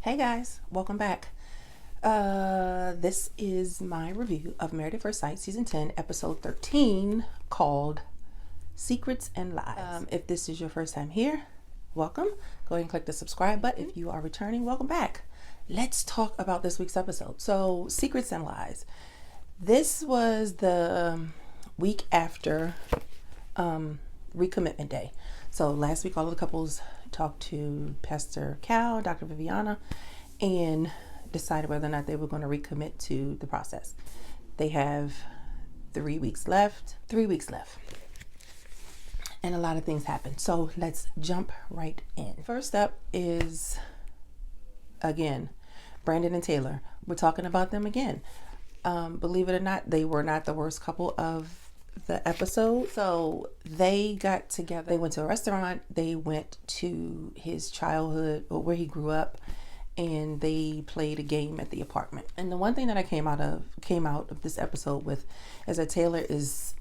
Hey guys, welcome back. This is my review of Married at First Sight Season 10, Episode 13, called Secrets and Lies. If this is your first time here, welcome. Go ahead and click the subscribe button. If you are returning, welcome back. Let's talk about this week's episode. So, Secrets and Lies. This was the week after recommitment day. So last week all of the couples talked to Pastor Cal, Dr. Viviana, and decided whether or not they were going to recommit to the process. They have 3 weeks left. And a lot of things happened. So let's jump right in. First up is, again, Brandon and Taylor. We're talking about them again. Believe it or not, they were not the worst couple of the episode. So they got together. They went to a restaurant. They went to his childhood, or where he grew up, and they played a game at the apartment. And the one thing that I came out of this episode with is that Taylor is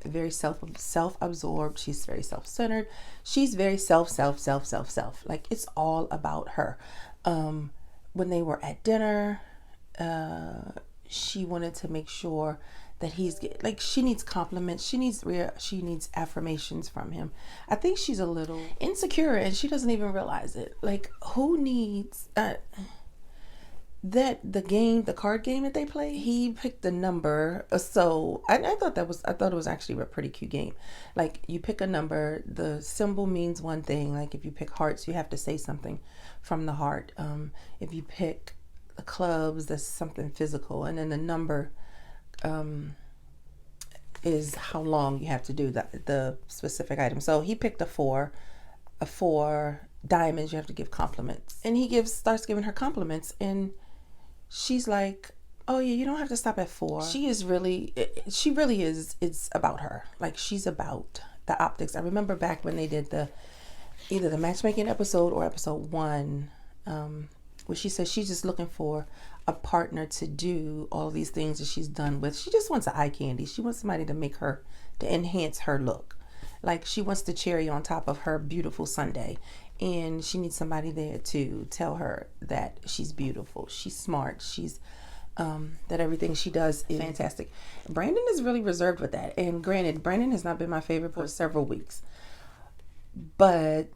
very self-absorbed. She's very self-centered. She's very self. Like, it's all about her. When they were at dinner, she wanted to make sure that she needs compliments. She needs affirmations from him. I think she's a little insecure and she doesn't even realize it. Like, who needs the card game that they play? He picked the number. So I thought it was actually a pretty cute game. Like, you pick a number, the symbol means one thing. Like, if you pick hearts, you have to say something from the heart. If you pick the clubs, that's something physical, and then the number is how long you have to do the specific item. So he picked a four diamonds. You have to give compliments, and he starts giving her compliments, and she's like, "Oh yeah, you don't have to stop at 4." She really is. It's about her. Like, she's about the optics. I remember back when they did either the matchmaking episode or episode 1, where she says she's just looking for a partner to do all these things that she's done with. She just wants an eye candy. She wants somebody to enhance her look. Like, she wants the cherry on top of her beautiful sundae. And she needs somebody there to tell her that she's beautiful, she's smart, she's that everything she does is fantastic. Brandon is really reserved with that. And granted, Brandon has not been my favorite for several weeks. But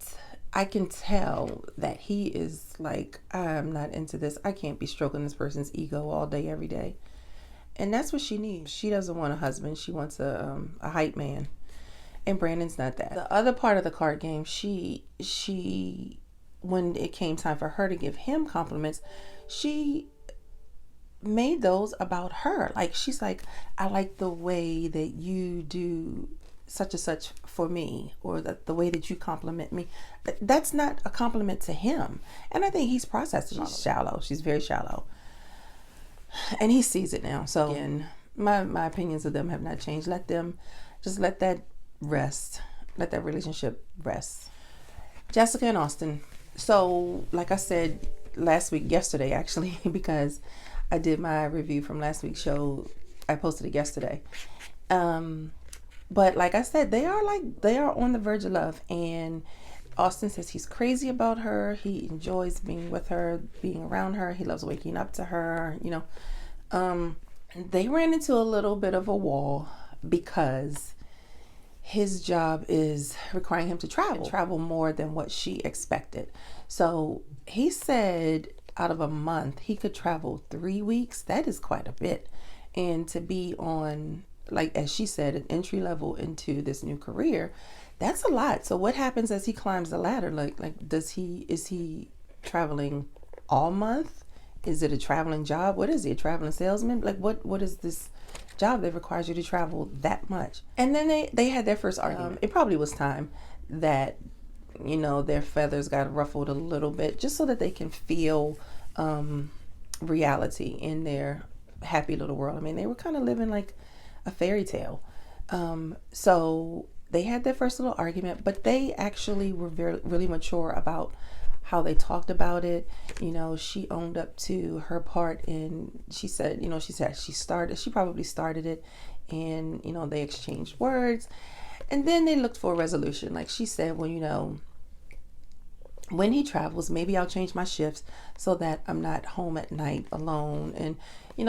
I can tell that he is like, I'm not into this. I can't be stroking this person's ego all day, every day. And that's what she needs. She doesn't want a husband. She wants a hype man. And Brandon's not that. The other part of the card game, she when it came time for her to give him compliments, she made those about her. Like, she's like, I like the way that you do such and such for me, or the way that you compliment me. That's not a compliment to him. And I think he's processing. She's shallow. She's very shallow. And he sees it now. So again, my opinions of them have not changed. Let that rest. Let that relationship rest. Jessica and Austin. So, like I said yesterday actually, because I did my review from last week's show. I posted it yesterday. But like I said, they are on the verge of love, and Austin says he's crazy about her. He enjoys being with her, being around her. He loves waking up to her, They ran into a little bit of a wall because his job is requiring him to travel more than what she expected. So he said out of a month, he could travel 3 weeks. That is quite a bit. And to be on, like, as she said, an entry level into this new career, that's a lot. So what happens as he climbs the ladder? Like is he traveling all month? Is it a traveling job? What is he, a traveling salesman? Like, what is this job that requires you to travel that much? And then they had their first argument. It probably was time that, their feathers got ruffled a little bit, just so that they can feel reality in their happy little world. I mean, they were kind of living like a fairy tale. So they had their first little argument, but they actually were really mature about how they talked about it. She owned up to her part, and she said she probably started it, and they exchanged words, and then they looked for a resolution. Like she said, well, when he travels, maybe I'll change my shifts so that I'm not home at night alone. And,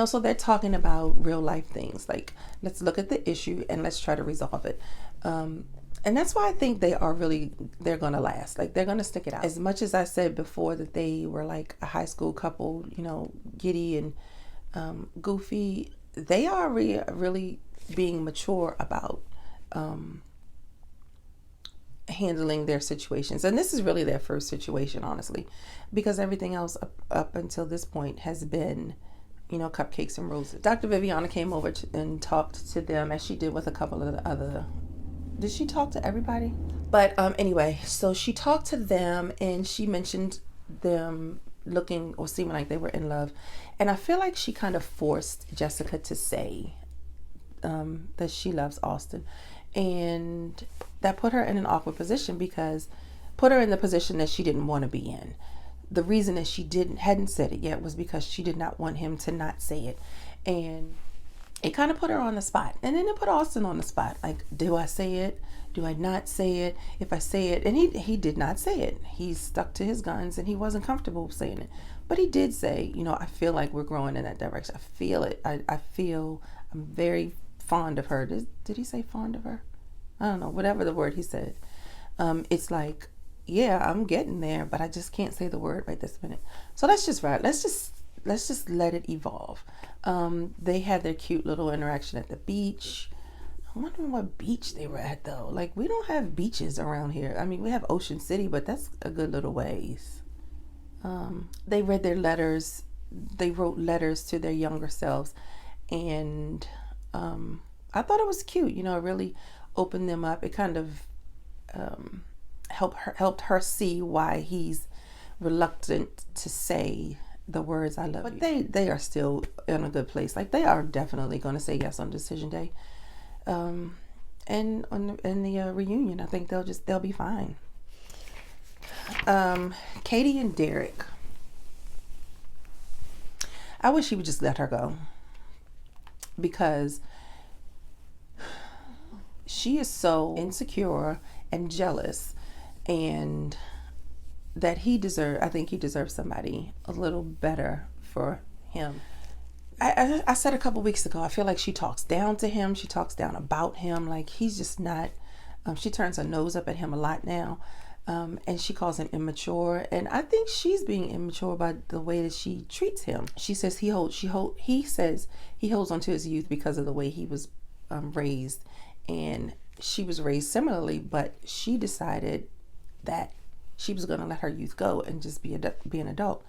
so they're talking about real life things. Like, let's look at the issue and let's try to resolve it. And that's why I think they're going to last. Like, they're going to stick it out. As much as I said before that they were like a high school couple, giddy and goofy, they are really being mature about handling their situations. And this is really their first situation, honestly, because everything else up until this point has been, cupcakes and roses. Dr. Viviana came over and talked to them, as she did with a couple of the other. Did she talk to everybody? But anyway, so she talked to them and she mentioned them looking or seeming like they were in love. And I feel like she kind of forced Jessica to say that she loves Austin. And that put her in an awkward position, because put her in the position that she didn't want to be in. The reason that she hadn't said it yet was because she did not want him to not say it. And it kind of put her on the spot. And then it put Austin on the spot. Like, do I say it? Do I not say it? If I say it, and he did not say it. He stuck to his guns and he wasn't comfortable saying it. But he did say, I feel like we're growing in that direction. I feel it. I feel I'm very fond of her. Did he say fond of her? I don't know. Whatever the word he said. It's like, yeah, I'm getting there, but I just can't say the word right this minute. So let's just let it evolve. They had their cute little interaction at the beach. I'm wondering what beach they were at, though. Like, we don't have beaches around here. I mean, we have Ocean City, but that's a good little ways. They read their letters. They wrote letters to their younger selves. And I thought it was cute. It really opened them up. It kind of helped her see why he's reluctant to say the words "I love you." But they are still in a good place. Like, they are definitely going to say yes on decision day, and in the reunion, I think they'll be fine. Katie and Derek. I wish he would just let her go, because she is so insecure and jealous, and that I think he deserves somebody a little better for him. I said a couple weeks ago, I feel like she talks down to him. She talks down about him. Like, he's just not, she turns her nose up at him a lot now. And she calls him immature. And I think she's being immature by the way that she treats him. She says he says he holds on to his youth because of the way he was raised. And she was raised similarly, but she decided that she was going to let her youth go and just be an adult.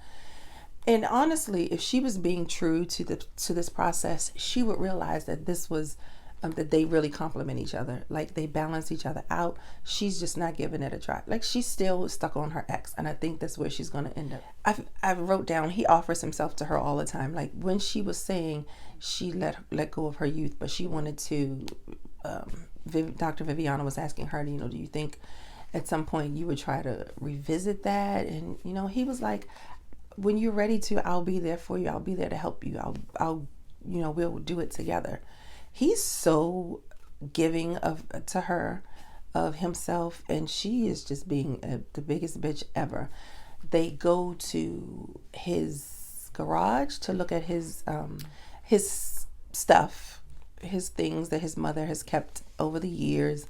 And honestly, if she was being true to this process, she would realize that this was that they really complement each other. Like, they balance each other out. She's just not giving it a try. Like, she's still stuck on her ex, and I think that's where she's going to end up. I wrote down, he offers himself to her all the time. Like, when she was saying she let go of her youth, but she wanted to. Dr. Viviana was asking her, do you think at some point you would try to revisit that? And he was like, when you're ready to, I'll be there for you. I'll be there to help you. I'll we'll do it together. He's so giving to her of himself, and she is just being the biggest bitch ever. They go to his garage to look at his stuff, his things that his mother has kept over the years,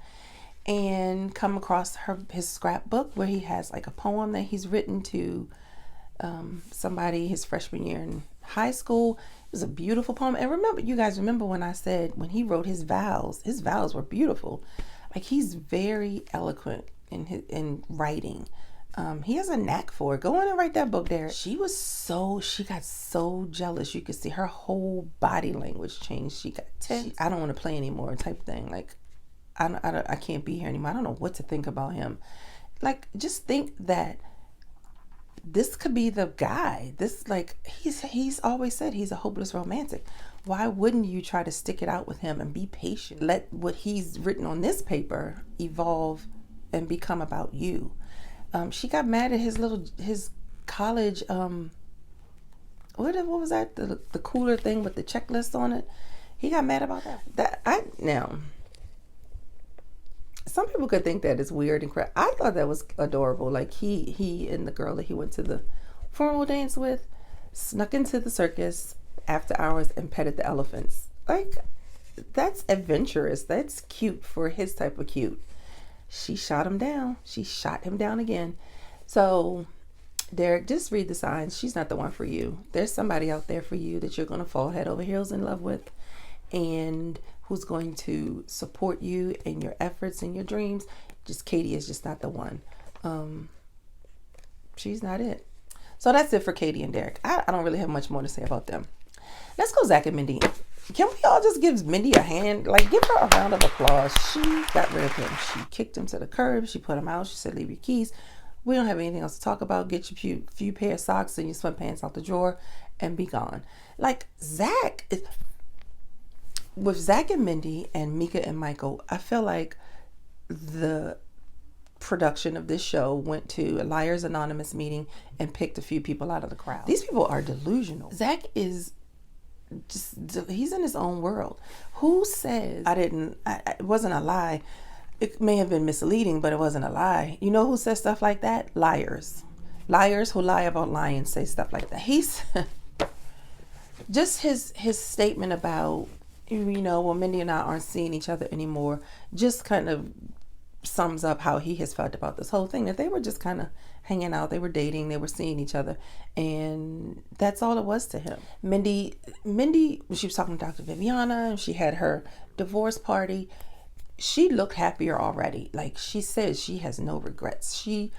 and come across his scrapbook where he has like a poem that he's written to somebody his freshman year in high school. It was a beautiful poem. And you guys remember when I said when he wrote his vows were beautiful. Like, he's very eloquent in writing. He has a knack for it. Go on and write that book, Derek. She got so jealous. You could see her whole body language change. She got tense. I don't want to play anymore type thing. Like, I can't be here anymore. I don't know what to think about him. Like, just think that this could be the guy. He's always said he's a hopeless romantic. Why wouldn't you try to stick it out with him and be patient? Let what he's written on this paper evolve and become about you. She got mad at his college. What was that? The cooler thing with the checklist on it. He got mad about that. some people could think that is weird and crap. I thought that was adorable. Like he and the girl that he went to the formal dance with snuck into the circus after hours and petted the elephants. Like, that's adventurous. That's cute for his type of cute. She shot him down. She shot him down again. So, Derek, just read the signs. She's not the one for you. There's somebody out there for you that you're going to fall head over heels in love with, and who's going to support you in your efforts and your dreams. Just Katie is just not the one. She's not it. So that's it for Katie and Derek. I don't really have much more to say about them. Let's go Zach and Mindy. Can we all just give Mindy a hand? Like, give her a round of applause. She got rid of him. She kicked him to the curb. She put him out. She said, leave your keys. We don't have anything else to talk about. Get your few pair of socks and your sweatpants out the drawer and be gone. Like, with Zach and Mindy and Mika and Michael, I feel like the production of this show went to a Liars Anonymous meeting and picked a few people out of the crowd. These people are delusional. Zach is he's in his own world. Who says it wasn't a lie? It may have been misleading, but it wasn't a lie. You know who says stuff like that? Liars who lie about lying say stuff like that. He's just his statement about, well, Mindy and I aren't seeing each other anymore, just kind of sums up how he has felt about this whole thing, that they were just kind of hanging out, they were dating, they were seeing each other, and that's all it was to him. Mindy, she was talking to Dr. Viviana, and she had her divorce party. She looked happier already. Like, she says she has no regrets. She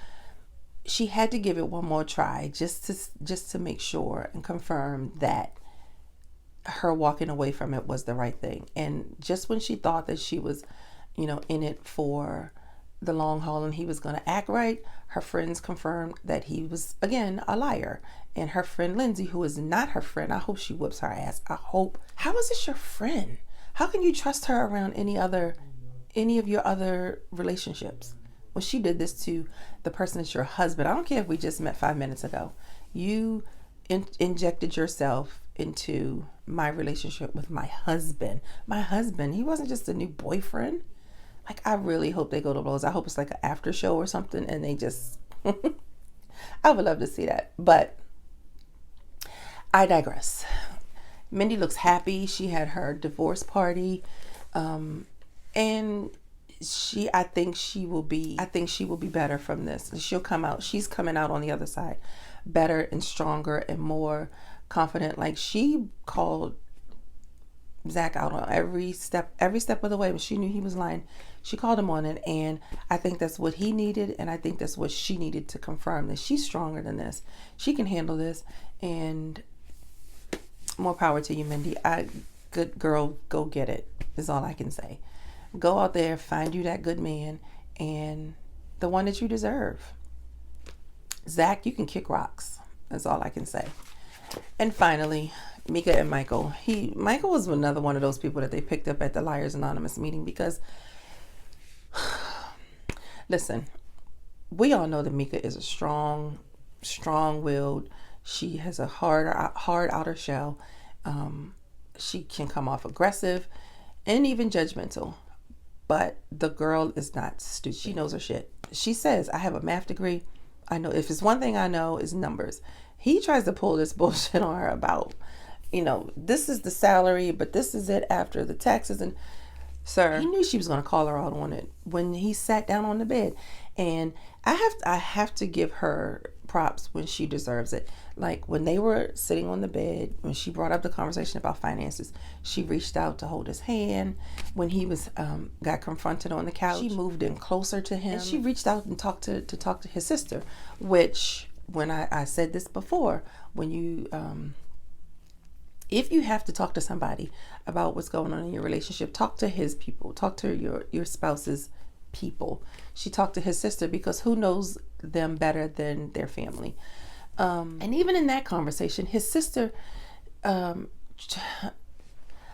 had to give it one more try just to make sure and confirm that her walking away from it was the right thing. And just when she thought that she was, in it for the long haul and he was going to act right, her friends confirmed that he was, again, a liar. And her friend Lindsay, who is not her friend, I hope she whoops her ass. How is this your friend? How can you trust her around any of your other relationships? Well, she did this to the person that's your husband. I don't care if we just met 5 minutes ago. You injected yourself into my relationship with my husband. My husband, he wasn't just a new boyfriend. Like, I really hope they go to blows. I hope it's like an after show or something and they just I would love to see that. But I digress. Mindy looks happy. She had her divorce party. And I think she will be better from this. She'll come out. She's coming out on the other side better and stronger and more confident. Like, she called Zach out on every step of the way, but she knew he was lying. She called him on it, and I think that's what he needed, and I think that's what she needed to confirm that she's stronger than this. She can handle this, and more power to you, Mindy. Good girl, go get it, is all I can say. Go out there, find you that good man, and the one that you deserve. Zach, you can kick rocks. That's all I can say. And finally, Mika and Michael. Michael was another one of those people that they picked up at the Liars Anonymous meeting because, listen, we all know that Mika is a strong-willed. She has a hard outer shell. She can come off aggressive and even judgmental. But the girl is not stupid. She knows her shit. She says, I have a math degree. I know, if it's one thing I know, is numbers. He tries to pull this bullshit on her about, this is the salary, but this is it after the taxes. And sir, he knew she was going to call her out on it when he sat down on the bed. And I have to give her props when she deserves it. Like, when they were sitting on the bed, when she brought up the conversation about finances, she reached out to hold his hand. When he was got confronted on the couch, she moved in closer to him. And she reached out and talked to his sister, which, when I said this before, when you if you have to talk to somebody about what's going on in your relationship, talk to his people, talk to your spouse's people. She talked to his sister because who knows them better than their family. And even in that conversation, his sister, I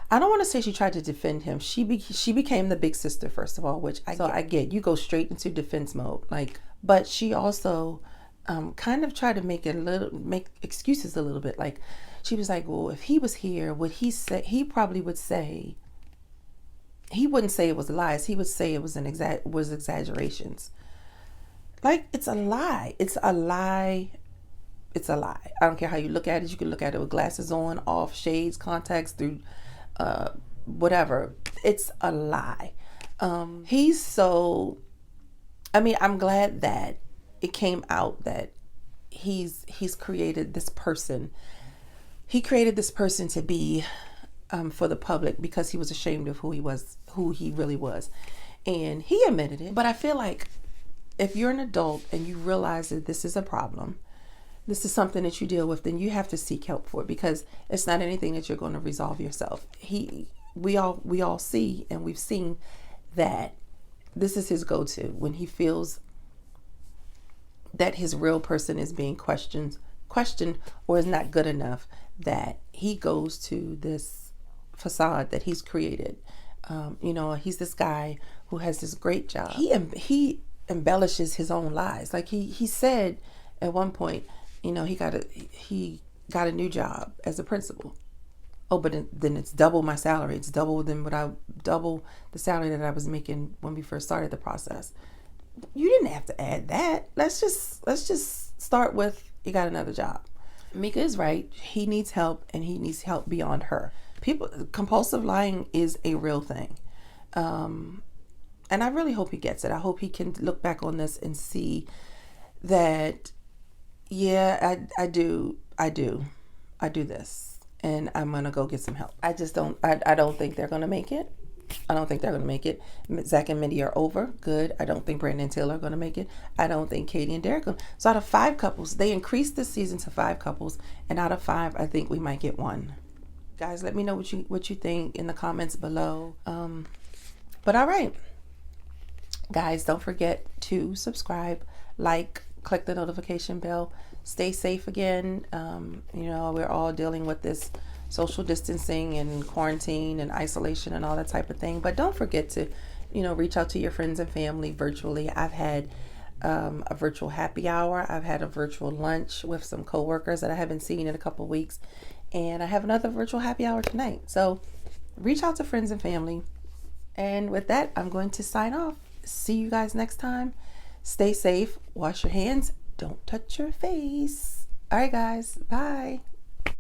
don't want to say she tried to defend him. She became the big sister, first of all, which I get. You go straight into defense mode, but she also kind of tried to make excuses a little bit. Like, she was like, well, if he was here, would he say? He probably would say he wouldn't say it was lies. He would say it was exaggerations. Like, it's a lie. It's a lie. It's a lie. I don't care how you look at it. You can look at it with glasses on, off, shades, contacts, through whatever. It's a lie. He's so, I mean, I'm glad that it came out that he's created this person. He created this person to be for the public because he was ashamed of who he really was. And he admitted it. But I feel like if you're an adult and you realize that this is a problem, this is something that you deal with, then you have to seek help for it, because it's not anything that you're going to resolve yourself. We all see, and we've seen that this is his go-to when he feels that his real person is being questioned or is not good enough, that he goes to this facade that he's created. He's this guy who has this great job. He embellishes his own lies. Like he said at one point, he got a new job as a principal. Oh, but then it's double my salary. It's double the salary that I was making when we first started the process. You didn't have to add that. Let's just start with, you got another job. MEKA is right. He needs help, and he needs help beyond her. Compulsive lying is a real thing. And I really hope he gets it. I hope he can look back on this and see that, yeah, I do this, and I'm going to go get some help. I don't think they're going to make it. I don't think they're going to make it. Zach and Mindy are over. Good. I don't think Brandon and Taylor are going to make it. I don't think Katie and Derek are. So out of 5 couples, they increased this season to 5 couples. And out of 5, I think we might get 1. Guys, let me know what you think in the comments below. But all right. Guys, don't forget to subscribe, like, click the notification bell. Stay safe again. We're all dealing with this social distancing and quarantine and isolation and all that type of thing. But don't forget to, reach out to your friends and family virtually. I've had a virtual happy hour. I've had a virtual lunch with some coworkers that I haven't seen in a couple of weeks. And I have another virtual happy hour tonight. So reach out to friends and family. And with that, I'm going to sign off. See you guys next time. Stay safe. Wash your hands. Don't touch your face. All right, guys. Bye.